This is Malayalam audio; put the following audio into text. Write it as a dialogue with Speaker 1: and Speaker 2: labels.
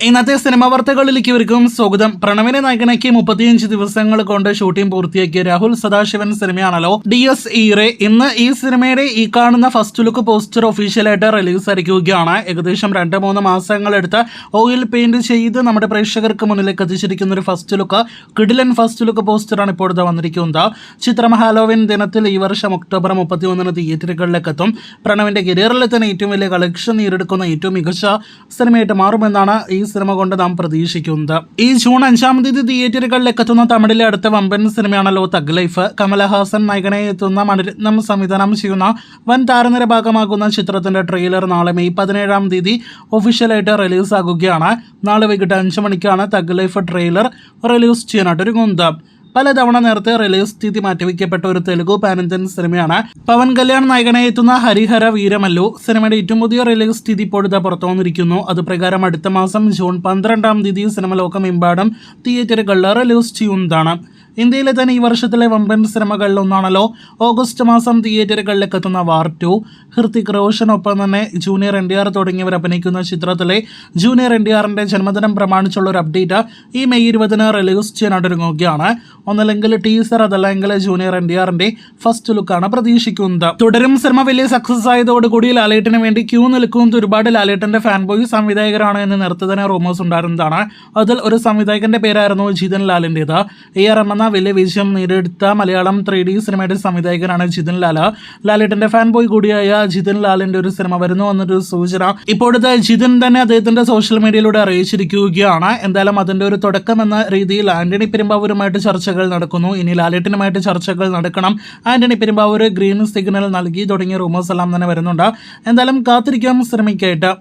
Speaker 1: ഇന്നത്തെ സിനിമാ വാർത്തകളിലേക്ക് ഇവർക്കും സ്വാഗതം. പ്രണവിനെ നായകനാക്കി 35 ദിവസങ്ങൾ കൊണ്ട് ഷൂട്ടിംഗ് പൂർത്തിയാക്കിയ രാഹുൽ സദാശിവൻ സിനിമയാണല്ലോ DS ഈറെ. ഇന്ന് ഈ സിനിമയുടെ ഈ കാണുന്ന ഫസ്റ്റ് ലുക്ക് പോസ്റ്റർ ഒഫീഷ്യലായിട്ട് റിലീസ് ആയിരിക്കുകയാണ്. ഏകദേശം 2-3 മാസങ്ങളെടുത്ത് ഓയിൽ പെയിന്റ് ചെയ്ത് നമ്മുടെ പ്രേക്ഷകർക്ക് മുന്നിലേക്ക് എത്തിച്ചിരിക്കുന്ന ഒരു ഫസ്റ്റ് ലുക്ക്, കിടിലൻ ഫസ്റ്റ് ലുക്ക് പോസ്റ്ററാണ് ഇപ്പോഴത്തെ വന്നിരിക്കുന്നത്. ചിത്രം ഹാലോവിൻ ദിനത്തിൽ ഈ വർഷം ഒക്ടോബർ 31 തിയേറ്ററുകളിലേക്ക് എത്തും. പ്രണവിന്റെ കരിയറിൽ തന്നെ ഏറ്റവും വലിയ കളക്ഷൻ നേടിയെടുക്കുന്ന ഏറ്റവും മികച്ച സിനിമയായിട്ട് മാറുമെന്നാണ് ഈ സിനിമ കൊണ്ട് നാം പ്രതീക്ഷിക്കുന്നത്. ഈ ജൂൺ 5-ാം തീയതി തിയേറ്ററുകളിലേക്ക് എത്തുന്ന തമിഴിലെ അടുത്ത വമ്പൻ സിനിമയാണല്ലോ തഗ് ലൈഫ്. കമലഹാസൻ നായകനെ എത്തുന്ന മണിരത്നം സംവിധാനം ചെയ്യുന്ന വൻ താരനിര ഭാഗമാകുന്ന ചിത്രത്തിന്റെ ട്രെയിലർ നാളെ മെയ് 17-ാം തീയതി ഒഫീഷ്യലായിട്ട് റിലീസ് ആകുകയാണ്. നാളെ വൈകിട്ട് 5 മണിക്കാണ് തഗ് ലൈഫ് ട്രെയിലർ റിലീസ് ചെയ്യാനായിട്ട് ഒരുങ്ങുന്നത്. പലതവണ നേരത്തെ റിലീസ് തീയതി മാറ്റിവെക്കപ്പെട്ട ഒരു തെലുഗു പാൻ ഇന്ത്യൻ സിനിമയാണ് പവൻ കല്യാൺ നായകനെ എത്തുന്ന ഹരിഹര വീരമല്ലു. സിനിമയുടെ ഏറ്റവും പുതിയ റിലീസ് തീയതി ഇപ്പോഴത്തെ പുറത്തു വന്നിരിക്കുന്നു. അതുപ്രകാരം അടുത്ത മാസം ജൂൺ 12-ാം തീയതി സിനിമ ലോകമെമ്പാടും തിയേറ്ററുകളിൽ റിലീസ് ചെയ്യുന്നതാണ്. ഇന്ത്യയിലെ തന്നെ ഈ വർഷത്തിലെ വമ്പൻ സിനിമകളിൽ ഒന്നാണല്ലോ ഓഗസ്റ്റ് മാസം തിയേറ്ററുകളിലേക്ക് എത്തുന്ന വാർ 2. ഹൃത്തിക് റോഷനൊപ്പം തന്നെ ജൂനിയർ NTR തുടങ്ങിയവർ അഭിനയിക്കുന്ന ചിത്രത്തിലെ ജൂനിയർ NTRന്റെ ജന്മദിനം പ്രമാണിച്ചുള്ള ഒരു അപ്ഡേറ്റ് ഈ മെയ് 20-ന് റിലീസ് ചെയ്യാനായിട്ട് ഒരുങ്ങുകയാണ്. ഒന്നല്ലെങ്കിൽ ടീസർ, അതല്ലെങ്കിൽ ജൂനിയർ NTRന്റെ ഫസ്റ്റ് ലുക്കാണ് പ്രതീക്ഷിക്കുന്നത്. തുടരും സിനിമ വലിയ സക്സസ് ആയതോടുകൂടി ലാലേട്ടന് വേണ്ടി ക്യൂ നിൽക്കുന്നത് ഒരുപാട് ലാലേട്ടന്റെ ഫാൻ ബോയ് സംവിധായകരാണ് എന്ന് നേരത്തെ തന്നെ റൂമേഴ്സ് ഉണ്ടായിരുന്നതാണ്. അതിൽ ഒരു സംവിധായകന്റെ പേരായിരുന്നു ജിതൻ ലാലിൻ്റെത്. AR എന്ന വലിയ വിജയം നേടിയെടുത്ത മലയാളം 3D സിനിമയുടെ സംവിധായകനാണ് ജിതൻ ലാൽ. ലാലേട്ടന്റെ ഫാൻ ബോയ് കൂടിയായ ജിതൻ ലാലിന്റെ ഒരു സിനിമ വരുന്നു എന്നൊരു സൂചന ഇപ്പോഴത്തെ ജിതൻ തന്നെ അദ്ദേഹത്തിന്റെ സോഷ്യൽ മീഡിയയിലൂടെ അറിയിച്ചിരിക്കുകയാണ്. എന്തായാലും അതിന്റെ ഒരു തുടക്കം എന്ന രീതിയിൽ ആന്റണി പെരുമ്പാവൂരുമായിട്ട് ചർച്ചകൾ നടക്കുന്നു. ഇനി ലാലേട്ടനുമായിട്ട് ചർച്ചകൾ നടക്കണം. ആന്റണി പെരുമ്പാവൂർ ഗ്രീൻ സിഗ്നൽ നൽകി തുടങ്ങിയ റൂമേഴ്സ് എല്ലാം തന്നെ വരുന്നുണ്ട്. എന്തായാലും കാത്തിരിക്കാം സിനിമയ്ക്കായിട്ട്.